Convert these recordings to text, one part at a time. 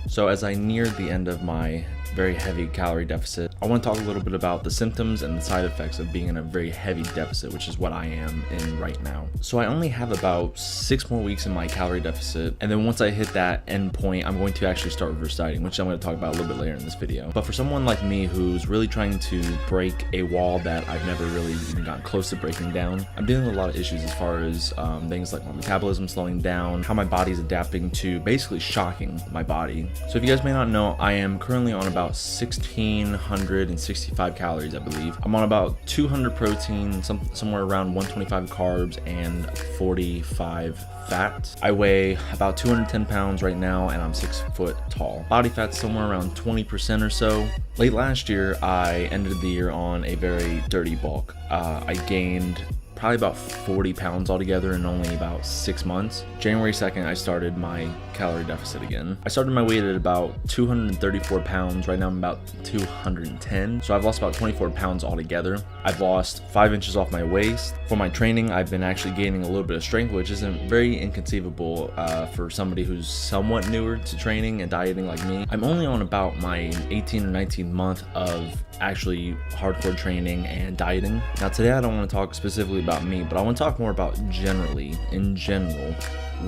So as I near the end of my very heavy calorie deficit, I want to talk a little bit about the symptoms and the side effects of being in a very heavy deficit, which is what I am in right now. So I only have about 6 more weeks in my calorie deficit, and then once I hit that end point, I'm going to actually start reverse dieting, which I'm going to talk about a little bit later in this video. But for someone like me who's really trying to break a wall that I've never really even gotten close to breaking down, I'm dealing with a lot of issues as far as things like my metabolism slowing down, how my body's adapting to basically shocking my body. So if you guys may not know, I am currently on about 1,665 calories, I believe. I'm on about 200 protein, somewhere around 125 carbs, and 45 fat. I weigh about 210 pounds right now, and I'm 6 foot tall. Body fat's somewhere around 20% or so. Late last year, I ended the year on a very dirty bulk. I gained probably about 40 pounds altogether in only about 6 months. January 2nd, I started my calorie deficit again. I started my weight at about 234 pounds. Right now I'm about 210. So I've lost about 24 pounds altogether. I've lost 5 inches off my waist. For my training, I've been actually gaining a little bit of strength, which isn't very inconceivable for somebody who's somewhat newer to training and dieting like me. I'm only on about my 18 or 19th month of actually hardcore training and dieting. Now today I don't want to talk specifically about me, but I want to talk more about in general,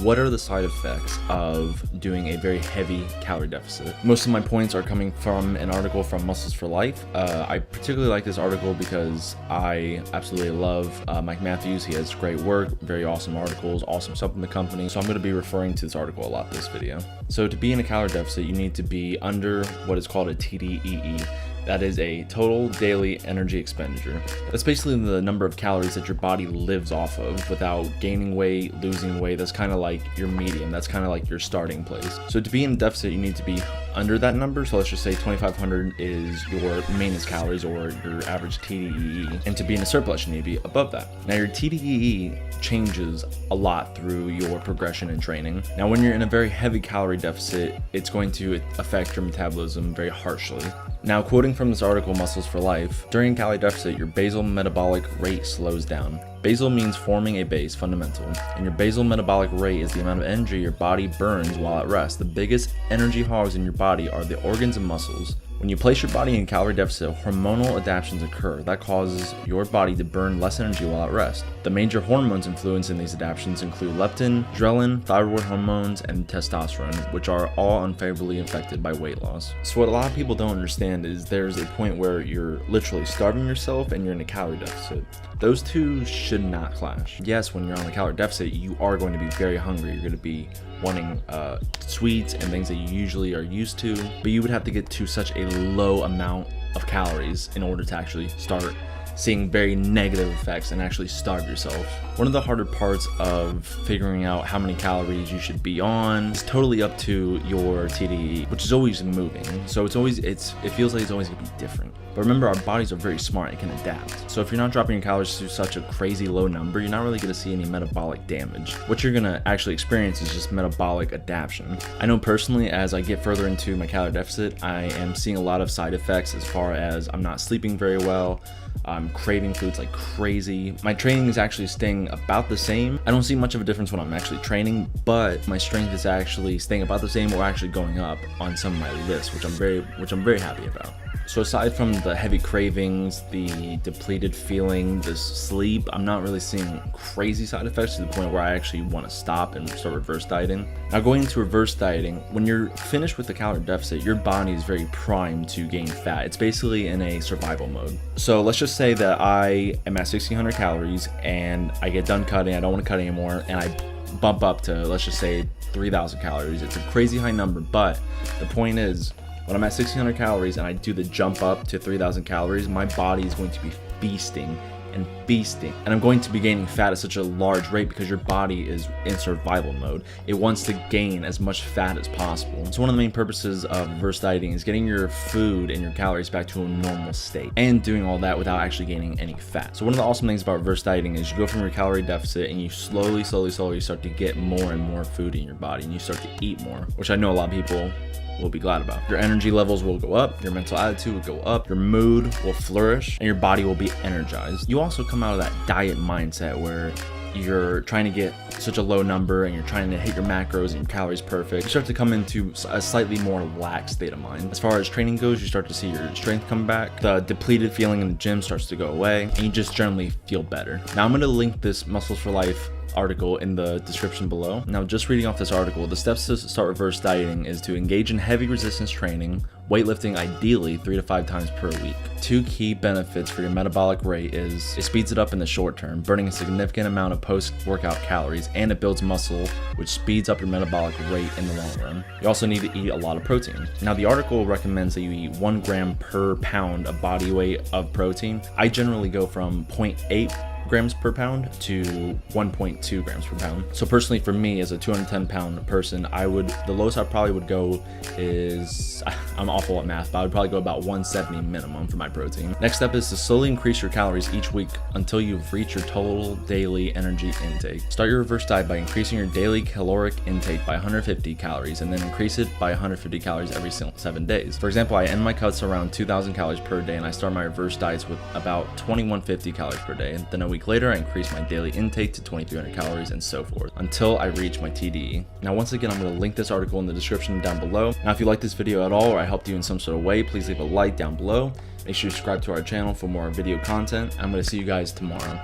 what are the side effects of doing a very heavy calorie deficit? Most of my points are coming from an article from Muscles for Life. I particularly like this article because I absolutely love Mike Matthews. He has great work, very awesome articles, awesome supplement company. So I'm going to be referring to this article a lot this video. So to be in a calorie deficit, you need to be under what is called a TDEE. That is a total daily energy expenditure. That's basically the number of calories that your body lives off of without gaining weight, losing weight. That's kind of like your medium. That's kind of like your starting place. So to be in a deficit, you need to be under that number. So let's just say 2,500 is your maintenance calories or your average TDEE. And to be in a surplus, you need to be above that. Now your TDEE changes a lot through your progression and training. Now when you're in a very heavy calorie deficit, it's going to affect your metabolism very harshly. Now, quoting from this article, Muscles for Life, during a calorie deficit, your basal metabolic rate slows down. Basal means forming a base, fundamental, and your basal metabolic rate is the amount of energy your body burns while at rest. The biggest energy hogs in your body are the organs and muscles. When you place your body in calorie deficit, hormonal adaptations occur that causes your body to burn less energy while at rest. The major hormones influencing these adaptations include leptin, adrenaline, thyroid hormones, and testosterone, which are all unfavorably affected by weight loss. So what a lot of people don't understand is there's a point where you're literally starving yourself and you're in a calorie deficit. Those two should not clash. Yes, when you're on a calorie deficit, you are going to be very hungry. You're going to be wanting sweets and things that you usually are used to, but you would have to get to such a low amount of calories in order to actually start seeing very negative effects and actually starve yourself. One of the harder parts of figuring out how many calories you should be on is totally up to your TDE, which is always moving. So it feels like it's always gonna be different. But remember, our bodies are very smart and can adapt. So if you're not dropping your calories to such a crazy low number, you're not really gonna see any metabolic damage. What you're gonna actually experience is just metabolic adaptation. I know personally, as I get further into my calorie deficit, I am seeing a lot of side effects as far as I'm not sleeping very well. I'm craving foods like crazy. My training is actually staying about the same. I don't see much of a difference when I'm actually training, but my strength is actually staying about the same or actually going up on some of my lists, which I'm very happy about. So aside from the heavy cravings, the depleted feeling, the sleep, I'm not really seeing crazy side effects to the point where I actually want to stop and start reverse dieting. Now going into reverse dieting, when you're finished with the calorie deficit, your body is very primed to gain fat. It's basically in a survival mode. So let's just say that I am at 1,600 calories and I get done cutting, I don't want to cut anymore, and I bump up to, let's just say, 3,000 calories. It's a crazy high number, but the point is, when I'm at 1,600 calories and I do the jump up to 3,000 calories, my body is going to be feasting and feasting. And I'm going to be gaining fat at such a large rate because your body is in survival mode. It wants to gain as much fat as possible. So one of the main purposes of reverse dieting is getting your food and your calories back to a normal state and doing all that without actually gaining any fat. So one of the awesome things about reverse dieting is you go from your calorie deficit and you slowly start to get more and more food in your body and you start to eat more, which I know a lot of people will be glad about. Your energy levels will go up, your mental attitude will go up, your mood will flourish, and your body will be energized. You also come out of that diet mindset where you're trying to get such a low number and you're trying to hit your macros and your calories perfect, you start to come into a slightly more lax state of mind. As far as training goes, you start to see your strength come back, the depleted feeling in the gym starts to go away, and you just generally feel better. Now I'm going to link this Muscles for Life article in the description below. Now, just reading off this article, the steps to start reverse dieting is to engage in heavy resistance training, weightlifting ideally 3 to 5 times per week. 2 key benefits for your metabolic rate is it speeds it up in the short term, burning a significant amount of post-workout calories, and it builds muscle, which speeds up your metabolic rate in the long run. You also need to eat a lot of protein. Now, the article recommends that you eat 1 gram per pound of body weight of protein. I generally go from 0.8 grams per pound to 1.2 grams per pound. So personally for me, as a 210 pound person, the lowest I probably would go is, I'm awful at math, but I would probably go about 170 minimum for my protein. Next step is to slowly increase your calories each week until you've reached your total daily energy intake. Start your reverse diet by increasing your daily caloric intake by 150 calories and then increase it by 150 calories every 7 days. For example, I end my cuts around 2,000 calories per day and I start my reverse diets with about 2,150 calories per day. And then a week later, I increase my daily intake to 2,300 calories and so forth until I reach my TDE. Now, once again, I'm going to link this article in the description down below. Now, if you like this video at all or I helped you in some sort of way, please leave a like down below. Make sure you subscribe to our channel for more video content. I'm going to see you guys tomorrow.